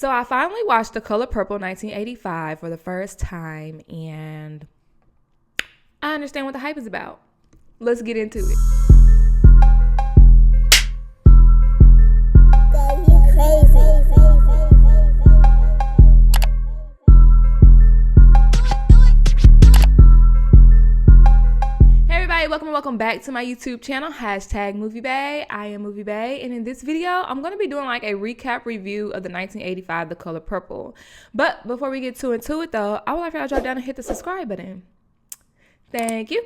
So I finally watched The Color Purple 1985 for the first time, and I understand what the hype is about. Let's get into it. Welcome back to my YouTube channel, #MovieBay. I am Movie Bay, and in this video, I'm going to be doing like a recap review of the 1985 The Color Purple. But before we get too into it though, I would like for y'all to drop down and hit the subscribe button. Thank you.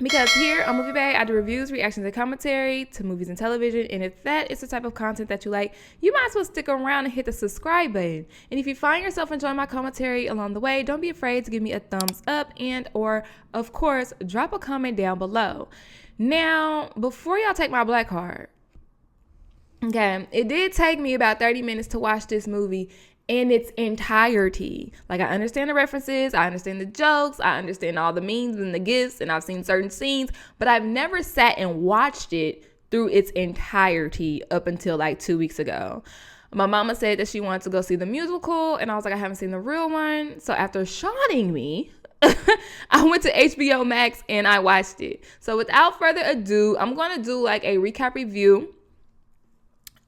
Because here on Movie Bay, I do reviews, reactions, and commentary to movies and television. And if that is the type of content that you like, you might as well stick around and hit the subscribe button. And if you find yourself enjoying my commentary along the way, don't be afraid to give me a thumbs up and or, of course, drop a comment down below. Now, before y'all take my black card, okay, it did take me about 30 minutes to watch this movie in its entirety. Like, I understand the references, I understand the jokes, I understand all the memes and the gifs, and I've seen certain scenes, but I've never sat and watched it through its entirety up until like 2 weeks ago. My mama said that she wanted to go see the musical, and I was like, I haven't seen the real one. So after shawning me, I went to HBO Max and I watched it. So without further ado, I'm going to do like a recap review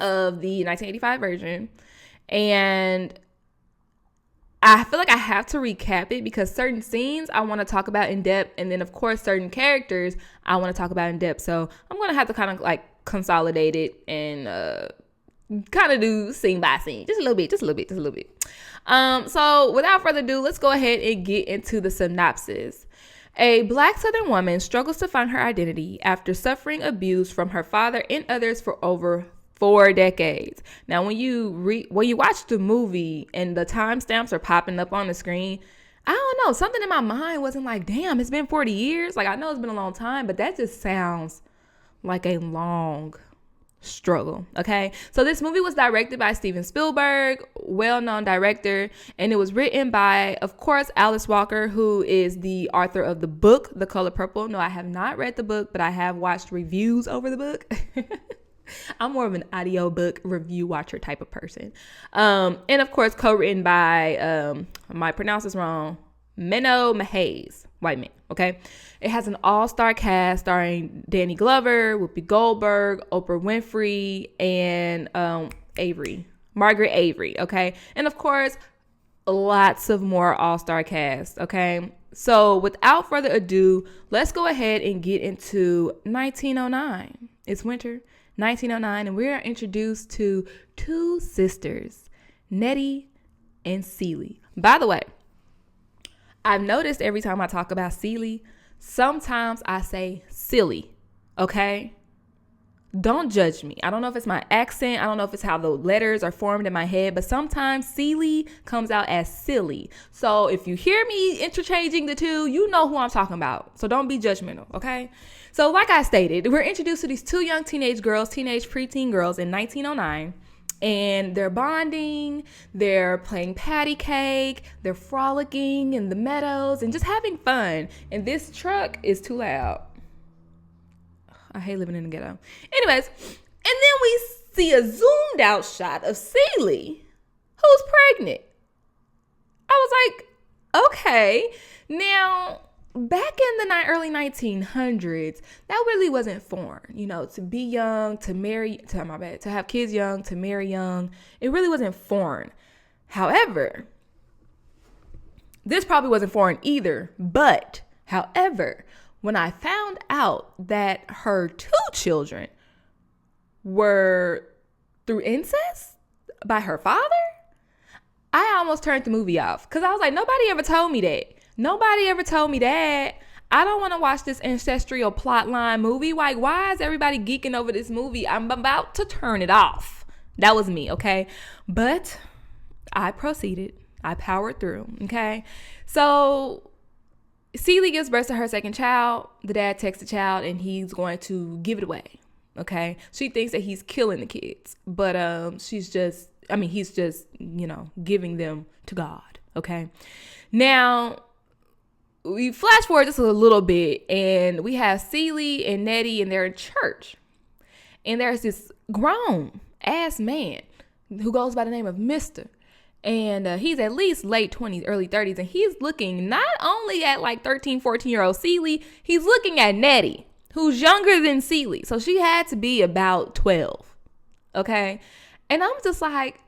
of the 1985 version. And I feel like I have to recap it because certain scenes I want to talk about in depth. And then, of course, certain characters I want to talk about in depth. So I'm going to have to kind of like consolidate it and kind of do scene by scene. Just a little bit. So without further ado, let's go ahead and get into the synopsis. A Black Southern woman struggles to find her identity after suffering abuse from her father and others for over 4 decades. Now, when you watch the movie and the timestamps are popping up on the screen, I don't know, something in my mind wasn't like, damn, it's been 40 years. Like, I know it's been a long time, but that just sounds like a long struggle. Okay, so this movie was directed by Steven Spielberg, well-known director, and it was written by, of course, Alice Walker, who is the author of the book The Color Purple. No, I have not read the book, but I have watched reviews over the book. I'm more of an audiobook review watcher type of person. And of course, co-written by, I might pronounce this wrong, Menno Mejaz, white man, okay? It has an all-star cast starring Danny Glover, Whoopi Goldberg, Oprah Winfrey, and Margaret Avery, okay? And of course, lots of more all-star cast, okay? So without further ado, let's go ahead and get into 1909. It's winter. 1909, and we are introduced to two sisters, Nettie and Celie. By the way, I've noticed every time I talk about Celie, sometimes I say silly, okay? Don't judge me. I don't know if it's my accent. I don't know if it's how the letters are formed in my head, but sometimes Celie comes out as silly. So if you hear me interchanging the two, you know who I'm talking about. So don't be judgmental, okay? So like I stated, we're introduced to these two young teenage preteen girls in 1909. And they're bonding, they're playing patty cake, they're frolicking in the meadows and just having fun. And this truck is too loud. I hate living in the ghetto. Anyways, and then we see a zoomed out shot of Celie, who's pregnant. I was like, okay. Now, back in the early 1900s, that really wasn't foreign. You know, to be young, to have kids young, to marry young, it really wasn't foreign. However, this probably wasn't foreign either. But, however, when I found out that her 2 children were through incest by her father, I almost turned the movie off. Because I was like, nobody ever told me that. Nobody ever told me that. I don't want to watch this ancestral plotline movie. Like, why is everybody geeking over this movie? I'm about to turn it off. That was me, okay? But I proceeded. I powered through, okay? So Celie gives birth to her second child. The dad takes the child and he's going to give it away, okay? She thinks that he's killing the kids, but he's just, giving them to God, okay? Now, we flash forward just a little bit, and we have Celie and Nettie, and they're in church. And there's this grown-ass man who goes by the name of Mr. And he's at least late 20s, early 30s. And he's looking not only at like 13, 14-year-old Celie, he's looking at Nettie, who's younger than Celie. So she had to be about 12. Okay. And I'm just like,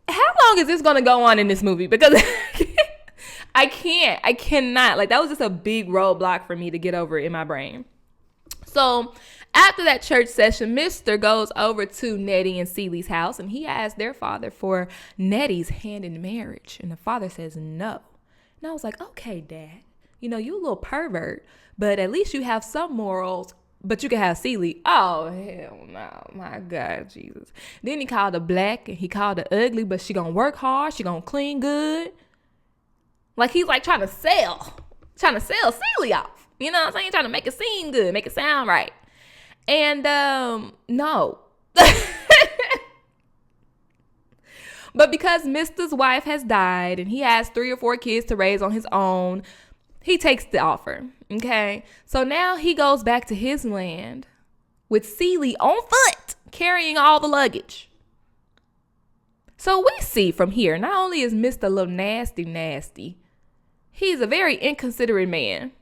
how long is this going to go on in this movie? Because I cannot. Like, that was just a big roadblock for me to get over in my brain. So after that church session, Mr. goes over to Nettie and Celie's house, and he asks their father for Nettie's hand in marriage. And the father says no. And I was like, okay, Dad, you know, you a little pervert, but at least you have some morals, but you can have Celie. Oh, hell no. My God, Jesus. Then he called her black and he called her ugly, but she gonna work hard. She gonna clean good. Like, he's like trying to sell Celie off. You know what I'm saying? Trying to make it seem good, make it sound right. And no. But because Mr.'s wife has died and he has 3 or 4 kids to raise on his own, he takes the offer. Okay. So now he goes back to his land with Celie on foot, carrying all the luggage. So we see from here, not only is Mr. a little nasty, he's a very inconsiderate man.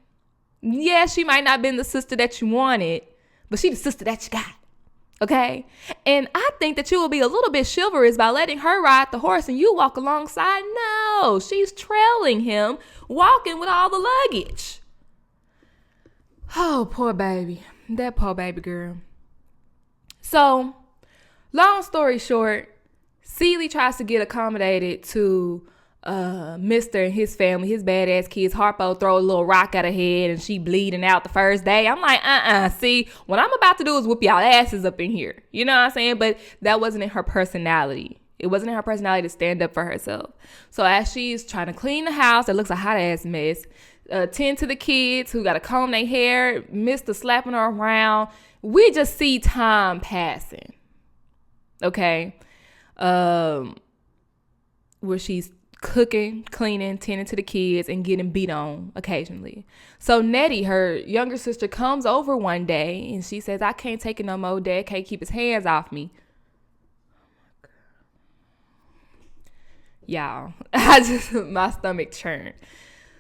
Yeah, she might not have been the sister that you wanted, but she the sister that you got. Okay? And I think that you will be a little bit chivalrous by letting her ride the horse and you walk alongside. No, she's trailing him, walking with all the luggage. Oh, poor baby. That poor baby girl. So, long story short, Celie tries to get accommodated to Mr. and his family, his badass kids. Harpo throw a little rock at her head and she bleeding out the first day. I'm like, see, what I'm about to do is whoop y'all asses up in here. You know what I'm saying? But that wasn't in her personality. It wasn't in her personality to stand up for herself. So as she's trying to clean the house, it looks a hot ass mess. Tend to the kids who got to comb their hair, Mr. slapping her around. We just see time passing. Okay. Where she's cooking, cleaning, tending to the kids, and getting beat on occasionally. So Nettie, her younger sister, comes over one day and she says, I can't take it no more. Dad can't keep his hands off me. Y'all, my stomach churned.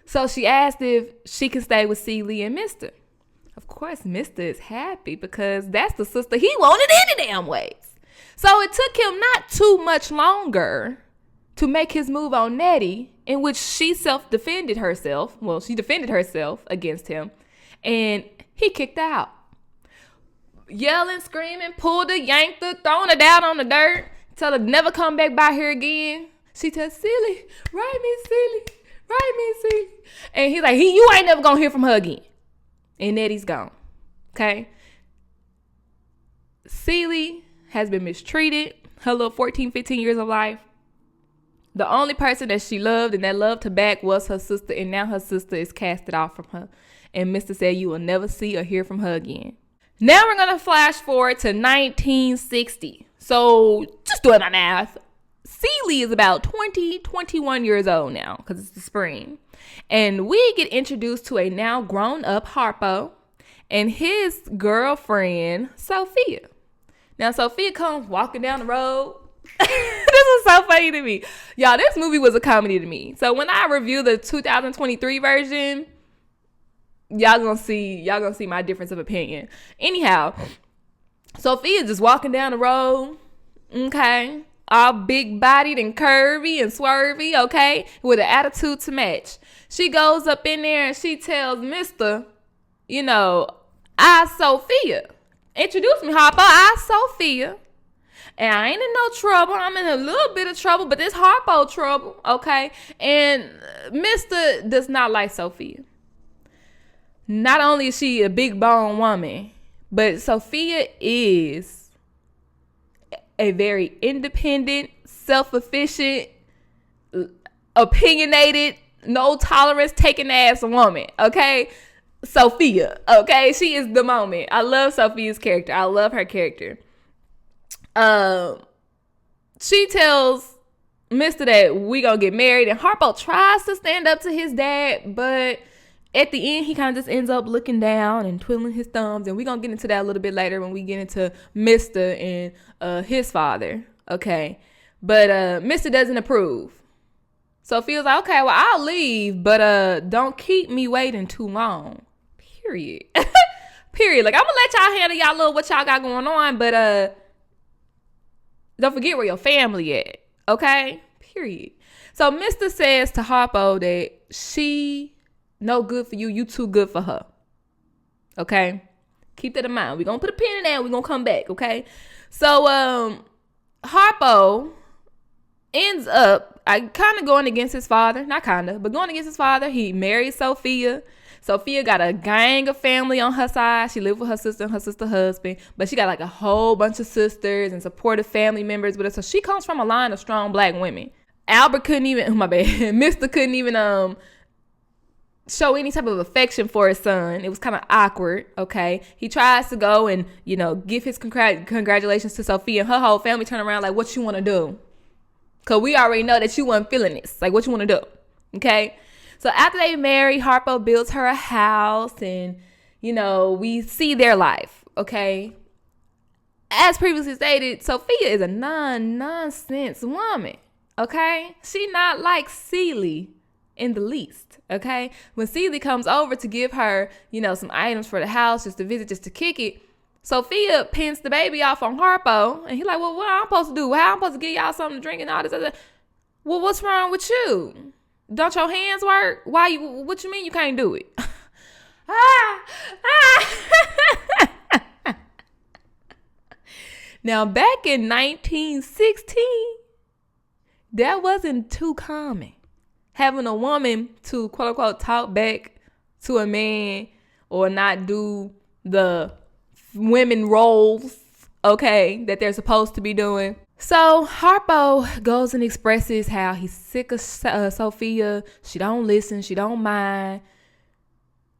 So she asked if she could stay with Celie and Mr. Of course, Mr. is happy because that's the sister he wanted any damn ways. So it took him not too much longer to make his move on Nettie, in which she self-defended herself. Well, she defended herself against him, and he kicked her out. Yelling, screaming, pulled her, yanked her, throwing her down on the dirt, tell her never come back by here again. She tells Celie, write me, Celie. And he's like, you ain't never gonna hear from her again. And Nettie's gone. Okay? Celie has been mistreated her little 14, 15 years of life. The only person that she loved and that loved her back was her sister, and now her sister is casted off from her. And Mr. said you will never see or hear from her again. Now we're going to flash forward to 1960. So just doing my math. Celie is about 21 years old now because it's the spring. And we get introduced to a now grown-up Harpo and his girlfriend, Sophia. Now, Sophia comes walking down the road. This is so funny to me. Y'all, this movie was a comedy to me. So when I review the 2023 version, y'all gonna see my difference of opinion. Anyhow, Sophia just walking down the road, okay, all big bodied and curvy and swervy, okay, with an attitude to match. She goes up in there and she tells Mr., I Sophia. Introduce me, Harpo. I Sophia. And I ain't in no trouble. I'm in a little bit of trouble, but this Harpo trouble, okay? And Mr. does not like Sophia. Not only is she a big bone woman, but Sophia is a very independent, self-efficient, opinionated, no tolerance taking ass woman, okay? Sophia, okay? She is the moment. I love Sophia's character. I love her character. She tells Mr. that we gonna get married, and Harpo tries to stand up to his dad, but at the end he kind of just ends up looking down and twiddling his thumbs, and we're gonna get into that a little bit later when we get into Mr. and his father, okay? But Mr. doesn't approve. Sophia's like, okay, well, I'll leave, but don't keep me waiting too long. Period. Period. Like, I'm gonna let y'all handle y'all little what y'all got going on, but don't forget where your family at. Okay? Period. So Mr. says to Harpo that she no good for you. You too good for her. Okay? Keep that in mind. We're gonna put a pin in that and we're gonna come back, okay? So Harpo ends up kind of going against his father. Not kind of, but going against his father. He married Sophia. Sophia got a gang of family on her side. She lived with her sister and her sister's husband. But she got like a whole bunch of sisters and supportive family members with her. So she comes from a line of strong black women. Albert couldn't even, Mr. couldn't even show any type of affection for his son. It was kind of awkward, okay? He tries to go and, give his congratulations to Sophia, and her whole family turn around like, what you want to do? Because we already know that you weren't feeling this. Like, what you want to do? Okay? So after they marry, Harpo builds her a house, and, we see their life, okay? As previously stated, Sophia is a nonsense woman, okay? She not like Celie in the least, okay? When Celie comes over to give her, some items for the house, just to visit, just to kick it, Sophia pins the baby off on Harpo, and he's like, well, what I'm supposed to do? How I'm supposed to get y'all something to drink and all this other? Well, what's wrong with you? Don't your hands work? What you mean you can't do it? Now, back in 1916, that wasn't too common. Having a woman to, quote unquote, talk back to a man or not do the women roles, okay, that they're supposed to be doing. So Harpo goes and expresses how he's sick of Sophia. She don't listen. She don't mind.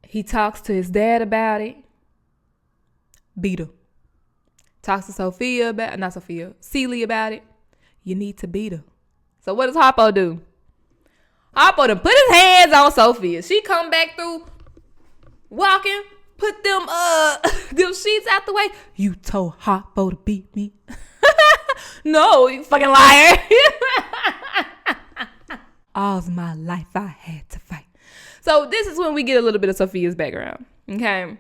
He talks to his dad about it. Beat her. Talks to Celie about it. You need to beat her. So what does Harpo do? Harpo done put his hands on Sophia. She come back through walking, put them sheets out the way. You told Harpo to beat me. No, you fucking liar. All's my life I had to fight. So this is when we get a little bit of Sophia's background. Okay.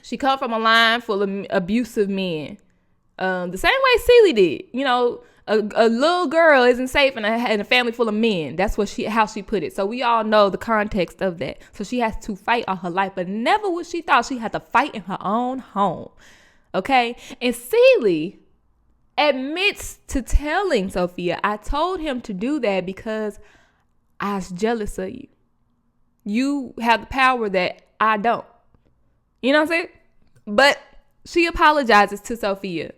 She come from a line full of abusive men. The same way Celie did. A little girl isn't safe in a family full of men. That's how she put it. So we all know the context of that. So she has to fight all her life, but never would she thought she had to fight in her own home. Okay? And Celie admits to telling Sophia, I told him to do that because I was jealous of you. You have the power that I don't. You know what I'm saying? But she apologizes to Sophia.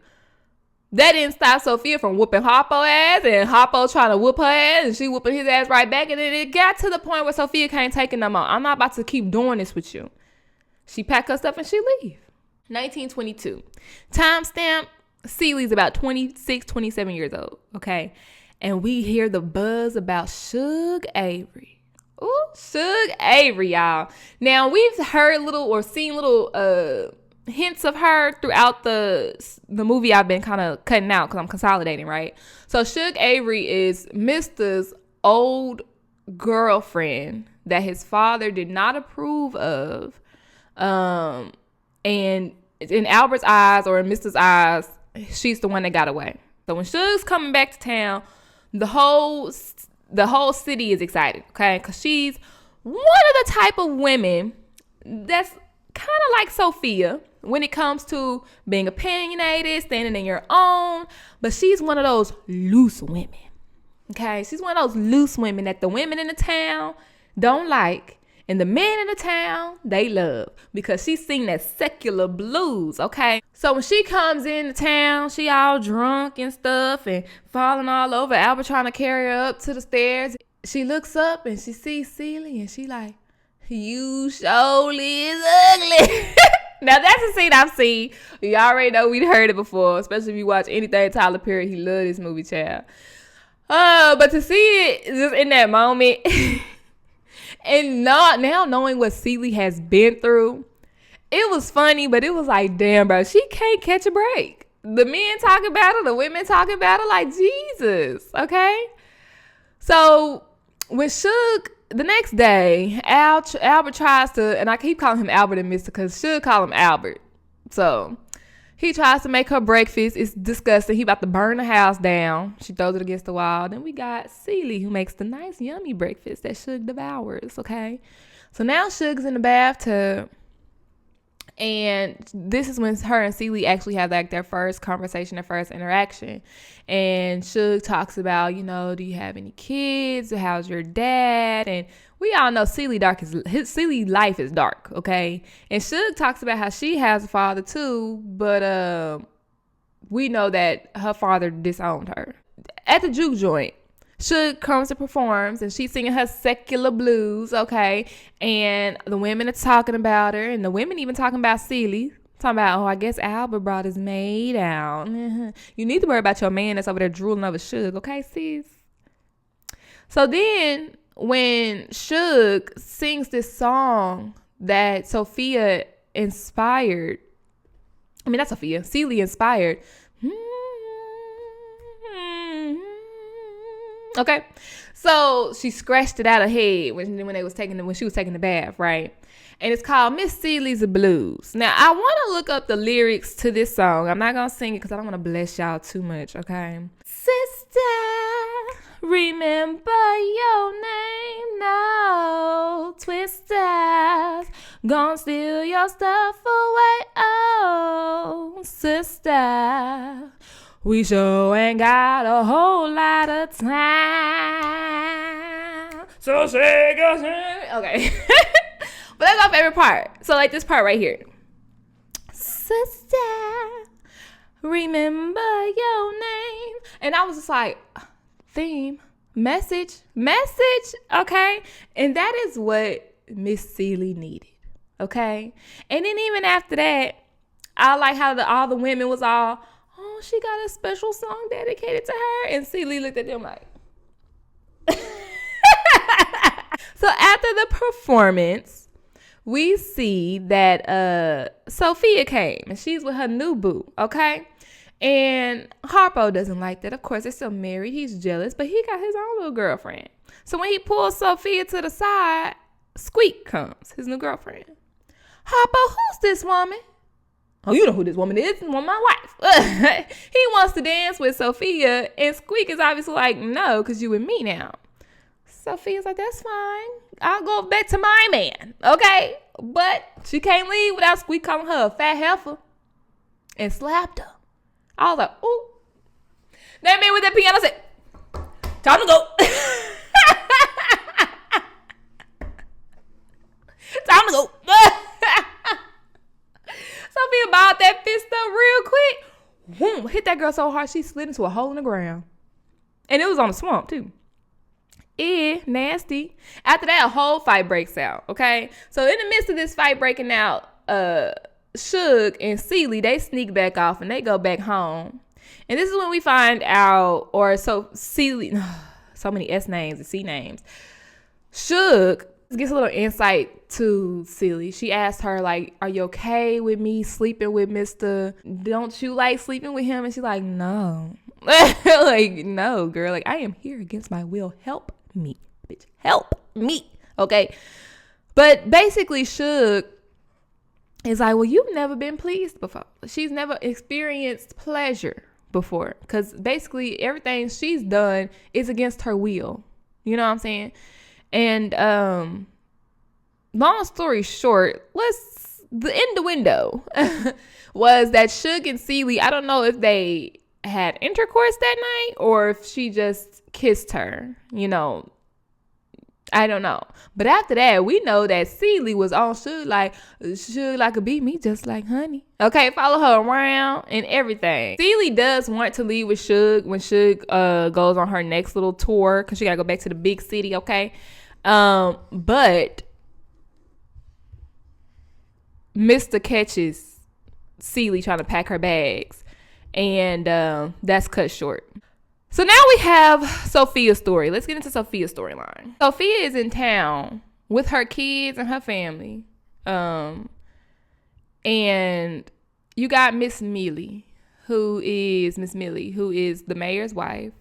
That didn't stop Sophia from whooping Harpo ass, and Harpo trying to whoop her ass, and she whooping his ass right back. And then it got to the point where Sophia can't take it no more. I'm not about to keep doing this with you. She packed her stuff and she leave. 1922. Timestamp. Celie's about 26, 27 years old. Okay. And we hear the buzz about Shug Avery. Ooh, Shug Avery, y'all. Now, we've heard seen little hints of her throughout the movie. I've been kind of cutting out because I'm consolidating, right? So Shug Avery is Mr.'s old girlfriend that his father did not approve of. And in Albert's eyes, or in Mr.'s eyes, she's the one that got away. So when Shug's coming back to town, the whole city is excited, okay? Because she's one of the type of women that's kind of like Sophia when it comes to being opinionated, standing in your own. But she's one of those loose women, okay? She's one of those loose women that the women in the town don't like. And the men in the town, they love, because she sing that secular blues, okay? So when she comes into town, she all drunk and stuff and falling all over. Albert trying to carry her up to the stairs. She looks up and she sees Celie and she like, you surely is ugly. Now that's a scene I've seen. You already know we'd heard it before, especially if you watch anything Tyler Perry. He loved this movie, child. But to see it just in that moment... And now knowing what Celie has been through, it was funny, but it was like, damn, bro, she can't catch a break. the men talk about her, the women talk about her like Jesus, okay? So when Suge, the next day, Albert tries to, and I keep calling him Albert and Mr. because Suge call him Albert. So he tries to make her breakfast. It's disgusting. He about to burn the house down. She throws it against the wall. Then we got Celie, who makes the nice, yummy breakfast that Suge devours, okay? So now Suge's in the bathtub. And this is when her and Celie actually have like their first conversation, their first interaction. And Suge talks about, you know, do you have any kids? How's your dad? And we all know Celie life is dark, okay? And Suge talks about how she has a father too, but we know that her father disowned her. At the juke joint, Suge comes and performs, and she's singing her secular blues, okay? And the women are talking about her, and the women even talking about Celie. Talking about, oh, I guess Albert brought his maid out. You need to worry about your man that's over there drooling over Suge, okay, sis? So then, when Suge sings this song that Celie inspired, okay, so she scratched it out of her head when she was taking the bath, right? And it's called Miss Celie's Blues. Now I want to look up the lyrics to this song. I'm not gonna sing it because I don't want to bless y'all too much, okay? Sister, remember your name, no twisters, gonna steal your stuff away. Oh, sister, we sure ain't got a whole lot of time. So shake us. Okay. But that's my favorite part. So like this part right here. Sister, remember your name. And I was just like, theme, message, okay? And that is what Miss Celie needed, okay? And then even after that, I like how all the women was all, oh, she got a special song dedicated to her. And Celie looked at them like. So after the performance, we see that Sophia came and she's with her new boo, okay? And Harpo doesn't like that. Of course, they're still married. He's jealous, but he got his own little girlfriend. So when he pulls Sophia to the side, Squeak comes, his new girlfriend. Harpo, who's this woman? Oh, you know who this woman is. Well, my wife. He wants to dance with Sophia, and Squeak is obviously like, no, because you with me now. Sophia's like, that's fine. I'll go back to my man, okay? But she can't leave without Squeak calling her a fat heifer and slapped her. I was like, ooh. That man with that piano said, time to go. Time to go. Sophia balled that fist up real quick. Boom, hit that girl so hard she slid into a hole in the ground. And it was on the swamp, too. Nasty. After that, a whole fight breaks out, okay? So in the midst of this fight breaking out, Suge and Celie, they sneak back off and they go back home. And this is when we find out, Celie, so many S names and C names. Suge gets a little insight to Celie. She asked her, like, are you okay with me sleeping with Mr. Don't you like sleeping with him? And she's like, no. Like, no, girl. Like, I am here against my will. Help me, bitch. Help me. Okay. But basically, Suge is like, well, you've never been pleased before. She's never experienced pleasure before. Because basically, everything she's done is against her will. You know what I'm saying? And long story short, the innuendo was that Suge and Celie, I don't know if they had intercourse that night or if she just kissed her, you know. I don't know. But after that, we know that Celie was on Suge like could beat me just like honey. Okay, follow her around and everything. Celie does want to leave with Suge when Suge goes on her next little tour because she got to go back to the big city, okay? But Mr. catches Celie trying to pack her bags, and that's cut short. So now we have Sophia's story. Let's get into Sophia's storyline. Sophia is in town with her kids and her family. And you got Miss Mealy, who is Miss Millie, who is the mayor's wife,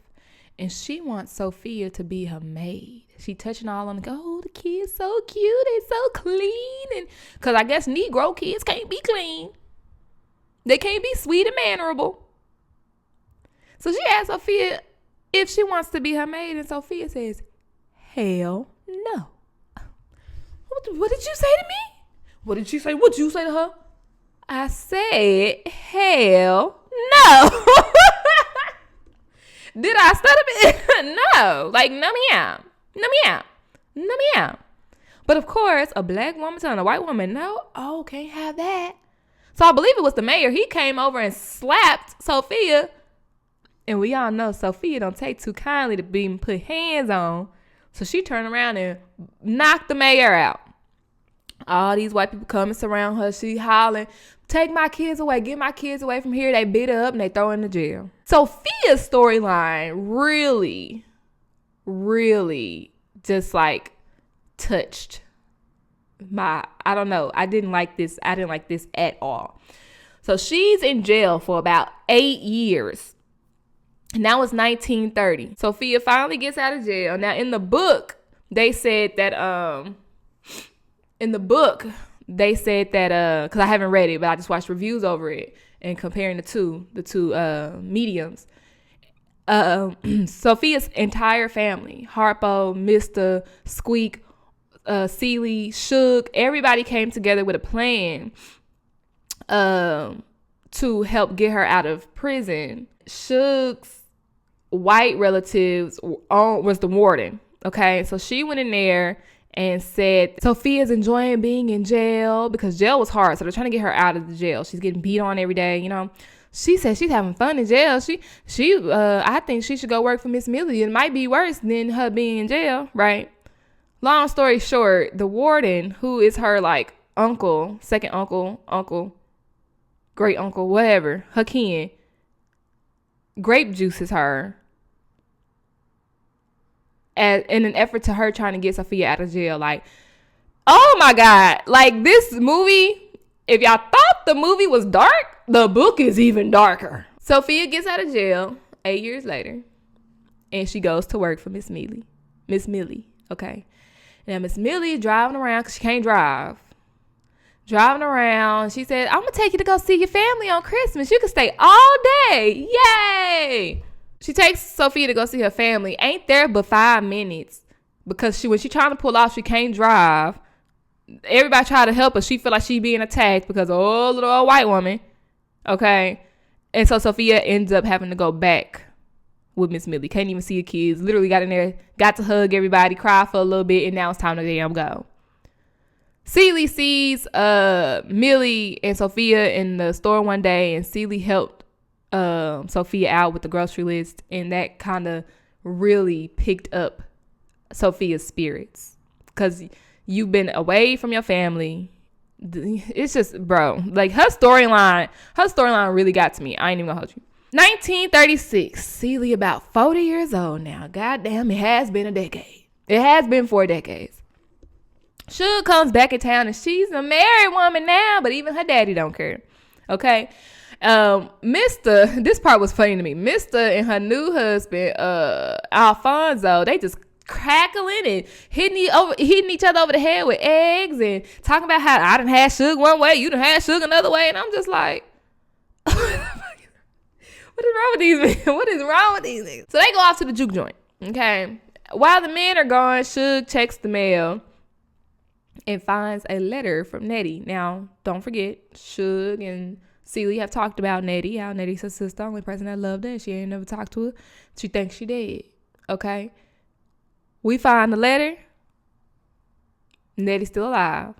and she wants Sophia to be her maid. She touching all on the oh, the kids so cute, they so clean, and because I guess Negro kids can't be clean. They can't be sweet and mannerable. So she asked Sophia if she wants to be her maid, and Sophia says, hell no. What did you say to me? What did she say? What did you say to her? I said, hell no. Did I stutter? No. Like, no meow. No meow. No meow. But of course, a black woman telling a white woman, no, oh, can't have that. So I believe it was the mayor. He came over and slapped Sophia. And we all know Sophia don't take too kindly to being put hands on. So she turned around and knocked the mayor out. All these white people come and surround her. She hollering, take my kids away. Get my kids away from here. They beat her up and they throw her in the jail. Sophia's storyline really just like touched I don't know. I didn't like this at all. So she's in jail for about 8 years. And that was 1930. Sophia finally gets out of jail. Now in the book, they said that because I haven't read it, but I just watched reviews over it and comparing the two mediums. Sophia's entire family, Harpo, Mr. Squeak, Celie, Suge, everybody came together with a plan to help get her out of prison. Suge's white relatives was the warden. Okay, so she went in there and said Sophia's enjoying being in jail because jail was hard, so they're trying to get her out of the jail. She's getting beat on every day, you know. She said she's having fun in jail. I think she should go work for Miss Millie. It might be worse than her being in jail, right? Long story short, the warden, who is her like uncle, second uncle, great uncle, whatever, her kin, grape juices her in an effort to her trying to get Sophia out of jail. Like, oh my God. Like this movie, if y'all thought the movie was dark, the book is even darker. Sophia gets out of jail 8 years later and she goes to work for Miss Millie, okay? Now Miss Millie driving around because she can't drive. Driving around, she said, I'm going to take you to go see your family on Christmas. You can stay all day. Yay! She takes Sophia to go see her family. Ain't there but 5 minutes because when she trying to pull off, she can't drive. Everybody try to help her. She feel like she being attacked because little old white woman. Okay. And so Sophia ends up having to go back with Miss Millie. Can't even see her kids. Literally got in there, got to hug everybody, cry for a little bit, and now it's time to damn go. Celie sees Millie and Sophia in the store one day, and Celie helped Sophia out with the grocery list, and that kind of really picked up Sophia's spirits because you've been away from your family. It's just, bro, like her storyline really got to me. I ain't even gonna hold you. 1936, Celie about 40 years old now. Goddamn, it has been a decade. It has been 4 decades. Suge comes back in town and she's a married woman now, but even her daddy don't care. Okay. This part was funny to me. Mr. and her new husband, Alfonso, they just crackling and hitting each other over the head with eggs and talking about how I done had Suge one way, you done had Suge another way, and I'm just like, what is wrong with these men? What is wrong with these niggas? So they go off to the juke joint. Okay. While the men are gone, Suge checks the mail and finds a letter from Nettie. Now, don't forget, Suge and Celie have talked about Nettie, how Nettie's her sister, only person that loved her, and she ain't never talked to her. She thinks she dead. Okay? We find the letter. Nettie's still alive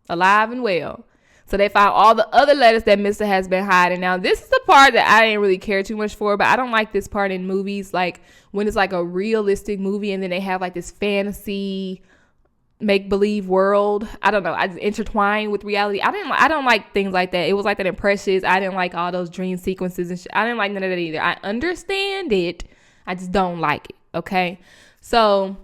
and well. So they found all the other letters that Mr. has been hiding. Now, this is the part that I didn't really care too much for, but I don't like this part in movies, like when it's like a realistic movie and then they have like this fantasy make-believe world. I don't know. I just intertwine with reality. I don't like things like that. It was like that in Precious. I didn't like all those dream sequences and shit. I didn't like none of that either. I understand it. I just don't like it. Okay. So,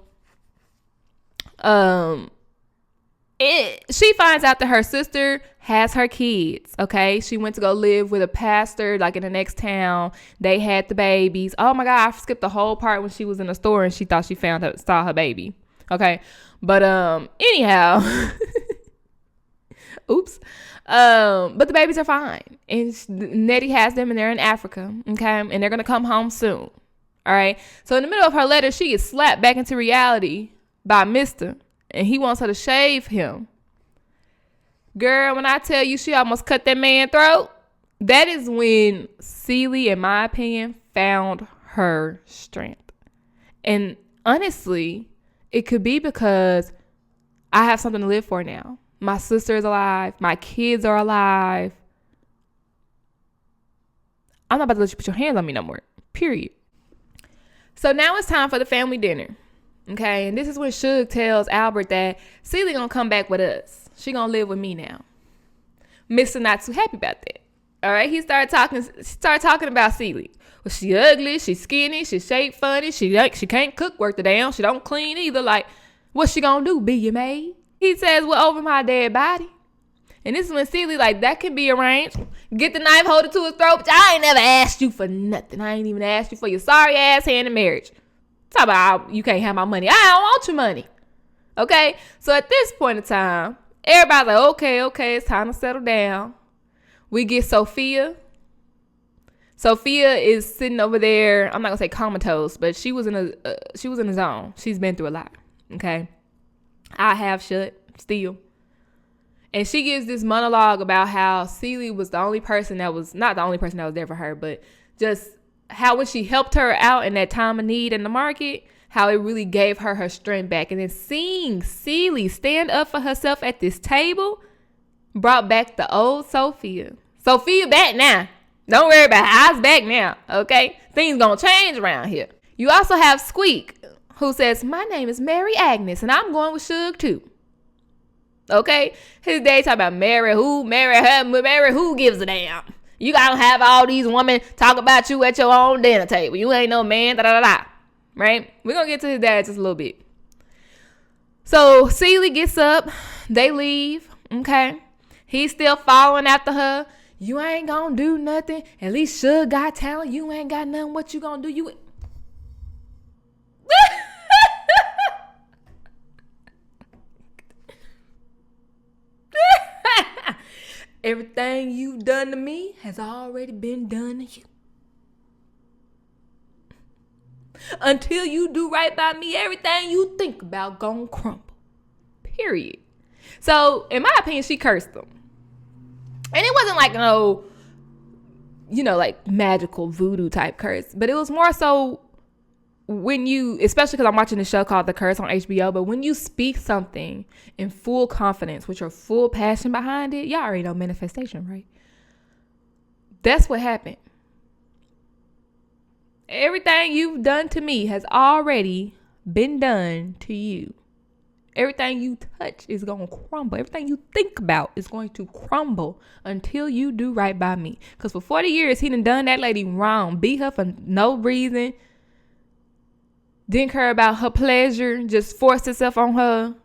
She finds out that her sister has her kids. Okay, she went to go live with a pastor like in the next town. They had the babies. Oh my God, I skipped the whole part when she was in the store and she thought she saw her baby. Okay, but anyhow, oops. But the babies are fine, and Nettie has them, and they're in Africa. Okay, and they're gonna come home soon. All right. So in the middle of her letter, she gets slapped back into reality by Mister, and he wants her to shave him. Girl, when I tell you she almost cut that man's throat, that is when Celie, in my opinion, found her strength. And honestly, it could be because I have something to live for now. My sister is alive. My kids are alive. I'm not about to let you put your hands on me no more. Period. So now it's time for the family dinner. Okay, and this is when Suge tells Albert that Celie gonna come back with us. She gonna live with me now. Mr. not too happy about that. All right, he started talking about Celie. Well, she ugly, she skinny, she shaped funny, she can't cook worth the damn, she don't clean either. Like, what's she gonna do? Be your maid? He says, well, over my dead body. And this is when Celie like, that can be arranged. Get the knife, hold it to his throat. But I ain't never asked you for nothing. I ain't even asked you for your sorry ass hand in marriage. Talk about you can't have my money. I don't want your money. Okay? So at this point in time, everybody's like, okay, it's time to settle down. We get Sophia. Sophia is sitting over there. I'm not gonna say comatose, but she was in a zone. She's been through a lot. Okay? I have shut still. And she gives this monologue about how Celie was the only person that was, not the only person that was there for her, but just how when she helped her out in that time of need in the market, how it really gave her strength back. And then seeing Celie stand up for herself at this table brought back the old Sophia. Sophia back now. Don't worry about it. I's back now, okay? Things gonna change around here. You also have Squeak, who says, my name is Mary Agnes, and I'm going with Suge too. Okay? His day talking about marry who gives a damn? You gotta have all these women talk about you at your own dinner table. You ain't no man, da-da-da-da. Right? We're gonna get to his dad just a little bit. So Celie gets up. They leave. Okay? He's still following after her. You ain't gonna do nothing. At least Suge got talent. You ain't got nothing. What you gonna do? You everything you've done to me has already been done to you. Until you do right by me, everything you think about gonna crumble. Period. So, in my opinion, she cursed them. And it wasn't like no, like magical voodoo type curse. But it was more so when you, especially because I'm watching the show called The Curse on HBO, but when you speak something in full confidence with your full passion behind it, y'all already know manifestation, right? That's what happened. Everything you've done to me has already been done to you. Everything you touch is going to crumble. Everything you think about is going to crumble until you do right by me. Because for 40 years, he done that lady wrong. Beat her for no reason. Didn't care about her pleasure. Just forced herself on her.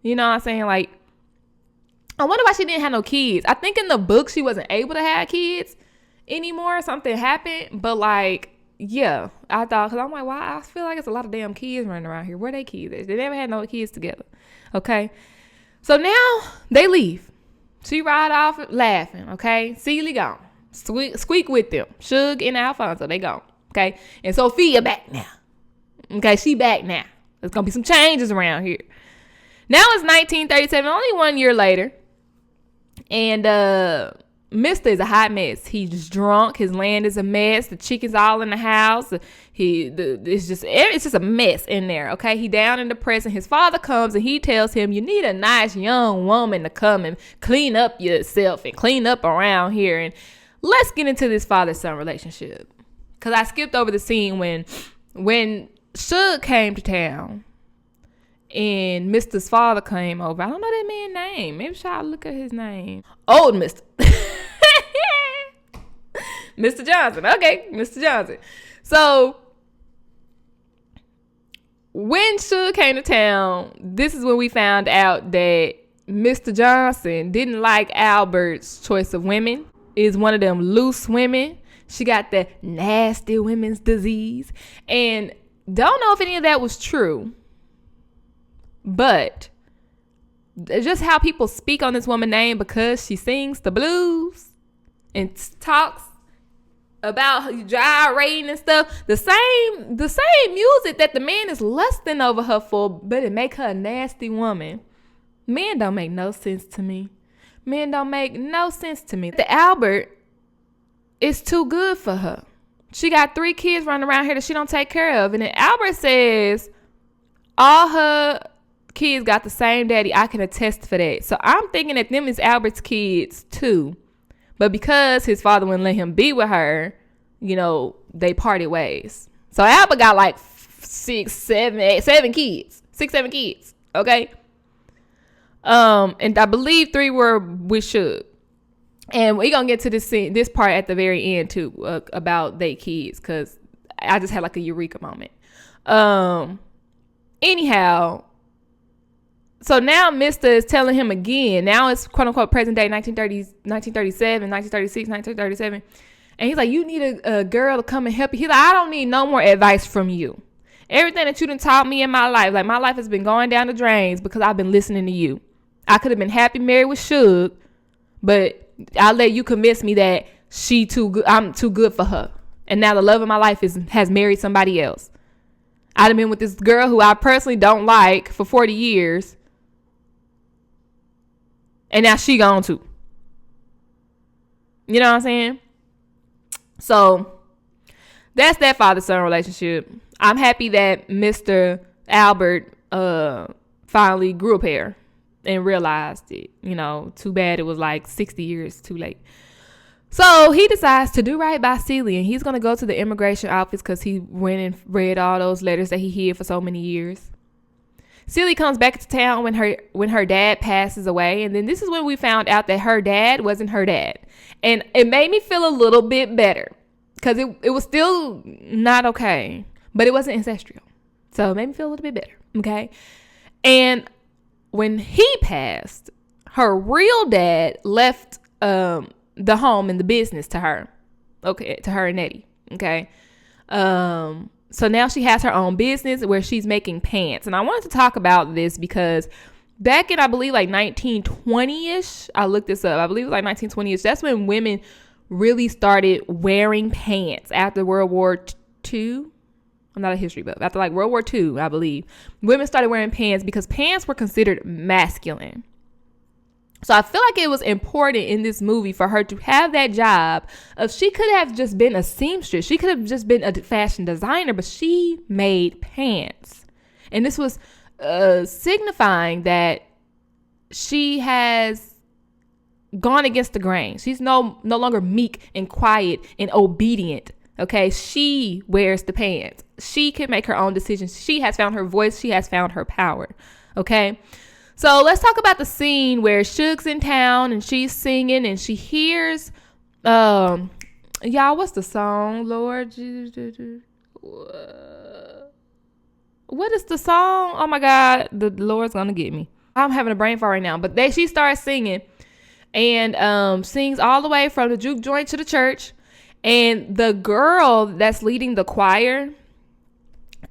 You know what I'm saying? Like, I wonder why she didn't have no kids. I think in the book she wasn't able to have kids anymore. Something happened. But like, yeah, I thought, because I'm like, why? I feel like it's a lot of damn kids running around here. Where they kids at? They never had no kids together. Okay. So now they leave. She ride off laughing. Okay. Celie gone. Squeak with them. Suge and Alfonso, they gone. Okay. And Sophia back now. Okay, she back now. There's going to be some changes around here. Now it's 1937, only 1 year later. And Mr. is a hot mess. He's drunk. His land is a mess. The chicken's all in the house. It's just a mess in there, okay? He down and depressed. And his father comes and he tells him, you need a nice young woman to come and clean up yourself and clean up around here. And let's get into this father-son relationship. Because I skipped over the scene when Suge came to town and Mr.'s father came over. I don't know that man's name. Maybe should I look at his name? Old Mr. Mr. Johnson. Okay, Mr. Johnson. So when Suge came to town, this is when we found out that Mr. Johnson didn't like Albert's choice of women. Is one of them loose women. She got the nasty women's disease. And don't know if any of that was true. But just how people speak on this woman's name because she sings the blues and talks about gyrating and stuff. The same music that the man is lusting over her for, but it make her a nasty woman. Men don't make no sense to me. The Albert is too good for her. She got 3 kids running around here that she don't take care of. And then Albert says all her kids got the same daddy. I can attest for that. So I'm thinking that them is Albert's kids too. But because his father wouldn't let him be with her, they parted ways. So Albert got like 7 kids. 6-7 kids. Okay. And I believe 3 were with Suge. And we're going to get to this part at the very end too, about they kids. Cause I just had like a eureka moment. Anyhow, so now Mr. is telling him again, now it's quote unquote present day 1937, 1936, 1937. And he's like, you need a girl to come and help you. He's like, I don't need no more advice from you. Everything that you done taught me in my life, like my life has been going down the drains because I've been listening to you. I could have been happy married with Suge, but I'll let you convince me that she too good. I'm too good for her. And now the love of my life has married somebody else. I'd have been with this girl who I personally don't like for 40 years. And now she gone too. You know what I'm saying? So that's that father-son relationship. I'm happy that Mr. Albert finally grew a pair and realized it. Too bad it was like 60 years too late. So he decides to do right by Celie, and he's going to go to the immigration office because he went and read all those letters that he hid for so many years. Celie comes back to town when her dad passes away, and then this is when we found out that her dad wasn't her dad. And it made me feel a little bit better because it was still not okay, but it wasn't ancestral. So it made me feel a little bit better, okay? And when he passed, her real dad left the home and the business to her, okay, to her and Eddie, okay? So now she has her own business where she's making pants. And I wanted to talk about this because back in, I believe, like 1920-ish, I looked this up. I believe it was like 1920-ish. That's when women really started wearing pants after World War II. I'm not a history buff. After like World War II, I believe, women started wearing pants because pants were considered masculine. So I feel like it was important in this movie for her to have that job of, she could have just been a seamstress. She could have just been a fashion designer, but she made pants. And this was signifying that she has gone against the grain. She's no longer meek and quiet and obedient. Okay, she wears the pants. She can make her own decisions. She has found her voice. She has found her power. Okay. So let's talk about the scene where Suge's in town and she's singing and she hears, y'all, what's the song, Lord? What is the song? Oh my God, the Lord's gonna get me. I'm having a brain fart right now. But she starts singing and sings all the way from the juke joint to the church. And the girl that's leading the choir,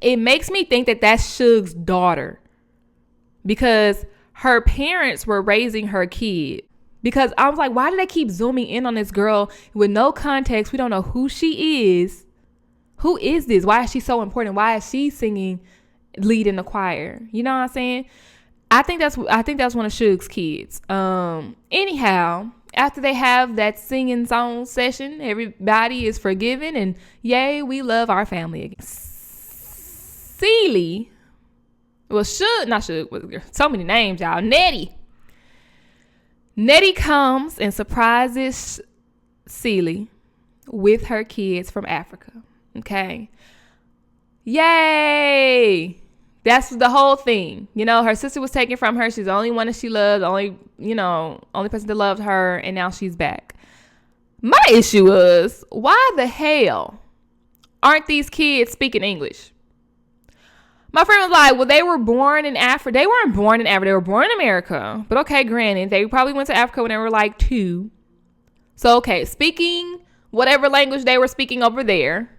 it makes me think that that's Suge's daughter. Because her parents were raising her kid. Because I was like, why do they keep zooming in on this girl with no context? We don't know who she is. Who is this? Why is she so important? Why is she singing, leading the choir? You know what I'm saying? I think that's one of Suge's kids. Anyhow, after they have that singing song session, everybody is forgiven and yay, we love our family again. Celie. Well, so many names, y'all. Nettie comes and surprises Celie with her kids from Africa. Okay. Yay. That's the whole thing. Her sister was taken from her. She's the only one that she loved, only person that loved her. And now she's back. My issue was, why the hell aren't these kids speaking English? My friend was like, well, they were born in Africa. They weren't born in Africa. They were born in America. But okay, granted, they probably went to Africa when they were like 2. So, okay, speaking whatever language they were speaking over there.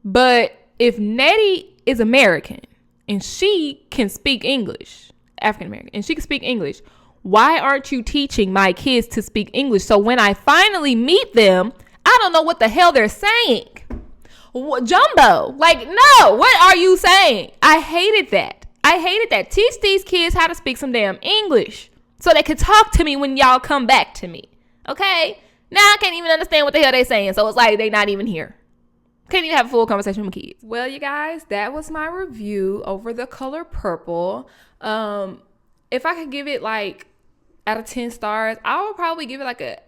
But if Nettie is American and she can speak English, African American, and she can speak English, why aren't you teaching my kids to speak English? So when I finally meet them, I don't know what the hell they're saying. Jumbo, like, no, what are you saying? I hated that. Teach these kids how to speak some damn English so they could talk to me when y'all come back to me. Okay? Now I can't even understand what the hell they saying. So it's like they not even here. Can't even have a full conversation with my kids. Well, you guys, that was my review over The Color Purple. If I could give it like out of 10 stars, I would probably give it like a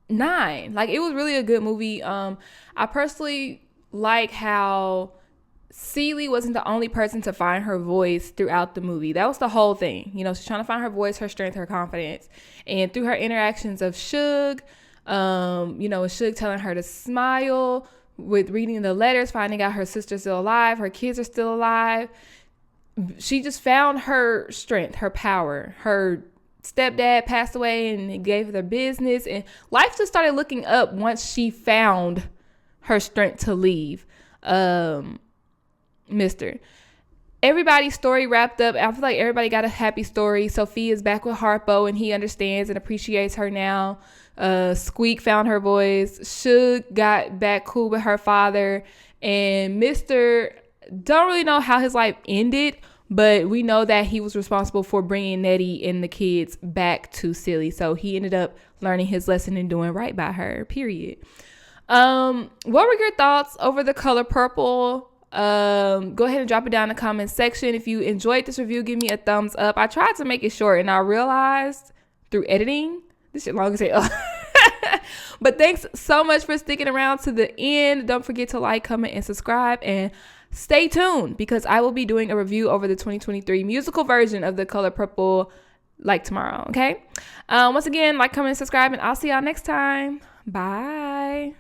9. Like, it was really a good movie. I personally like how Celie wasn't the only person to find her voice throughout the movie. That was the whole thing. You know, she's trying to find her voice, her strength, her confidence. And through her interactions of Suge, you know, with Suge telling her to smile, with reading the letters, finding out her sister's still alive, her kids are still alive. She just found her strength, her power. Her stepdad passed away and gave her the business. And life just started looking up once she found her strength to leave Mr. Everybody's story wrapped up. I feel like everybody got a happy story. Sophia's back with Harpo and he understands and appreciates her now. Squeak found her voice. Suge got back cool with her father. And Mr. don't really know how his life ended, but we know that he was responsible for bringing Nettie and the kids back to Celie. So he ended up learning his lesson and doing right by her, period. What were your thoughts over The Color Purple? Go ahead and drop it down in the comment section. If you enjoyed this review, give me a thumbs up. I tried to make it short and I realized through editing, this shit long as hell. But thanks so much for sticking around to the end. Don't forget to like, comment, and subscribe, and stay tuned because I will be doing a review over the 2023 musical version of The Color Purple like tomorrow. Okay. Once again, like, comment, and subscribe, and I'll see y'all next time. Bye.